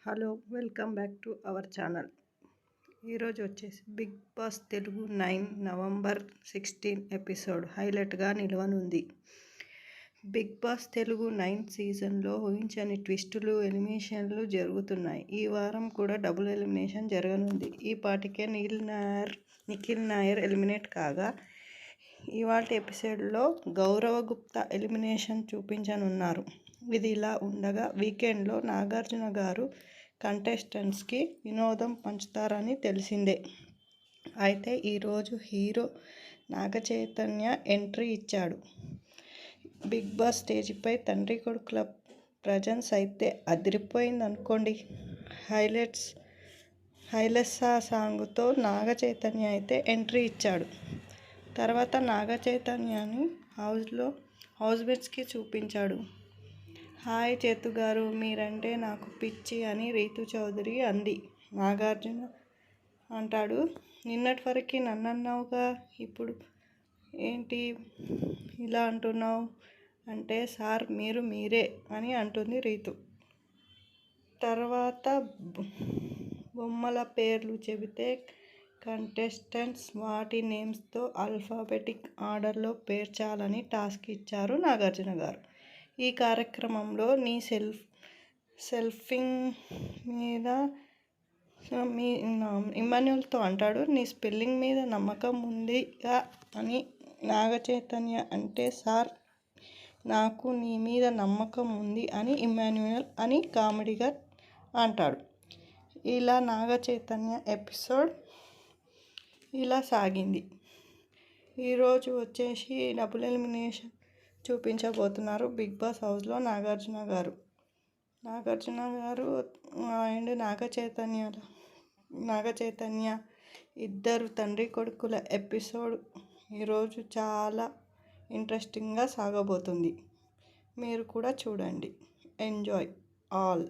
Hello, welcome back to our channel. ఈరోజు వచ్చేసి Bigg Boss Telugu 9 November 16 episode హైలైట్గా నిలవనుంది. బిగ్ బాస్ తెలుగు 9 సీజన్లో ఊహించని ట్విస్టులు, ఎలిమినేషన్లు జరుగుతున్నాయి. ఈ వారం కూడా డబుల్ ఎలిమినేషన్ జరగనుంది. ఈ పాటికే నిఖిల్ నాయర్ ఎలిమినేట్ కాగా, ఇవాల్టి ఎపిసోడ్లో గౌరవ్ గుప్తా ఎలిమినేషన్ చూపించనున్నారు. ఇది ఇలా ఉండగా, వీకెండ్లో నాగార్జున గారు కంటెస్టెంట్స్కి వినోదం పంచుతారని తెలిసిందే. అయితే ఈరోజు హీరో నాగచైతన్య ఎంట్రీ ఇచ్చాడు. బిగ్ బాస్ స్టేజ్పై తండ్రి కొడుకుల ప్రజెన్స్ అయితే అదిరిపోయిందనుకోండి. హైలెస్సా సాంగ్తో నాగచైతన్య అయితే ఎంట్రీ ఇచ్చాడు. తర్వాత నాగచైతన్యని హౌస్ మేట్స్కి చూపించాడు. హాయ్ చేతు గారు, మీరంటే నాకు పిచ్చి అని రీతు చౌదరి అంది. నాగార్జున అంటాడు, నిన్నటి వరకు నన్నన్నావుగా, ఇప్పుడు ఏంటి ఇలా అంటున్నావు అంటే, సార్ మీరే అని అంటుంది రీతు. తర్వాత బొమ్మల పేర్లు చెబితే కంటెస్టెంట్స్ వాటి నేమ్స్తో ఆల్ఫాబెటిక్ ఆర్డర్లో పేర్చాలని టాస్క్ ఇచ్చారు నాగార్జున గారు. ఈ కార్యక్రమంలో నీ సెల్ఫింగ్ మీద ఇమాన్యుల్తో అంటాడు, నీ స్పెల్లింగ్ మీద నమ్మకం ఉందిగా అని నాగచైతన్య అంటే, సార్ నాకు నీ మీద నమ్మకం ఉంది అని ఇమాన్యుయల్ అని కామెడీగా అంటాడు. ఇలా నాగచైతన్య ఎపిసోడ్ ఇలా సాగింది. ఈరోజు వచ్చేసి డబుల్ ఎలిమినేషన్ చూపించబోతున్నారు బిగ్ బాస్ హౌస్లో నాగార్జున గారు అండ్ నాగచైతన్య ఇద్దరు తండ్రి కొడుకుల ఎపిసోడ్ ఈరోజు చాలా ఇంట్రెస్టింగ్గా సాగబోతుంది. మీరు కూడా చూడండి. Enjoy all.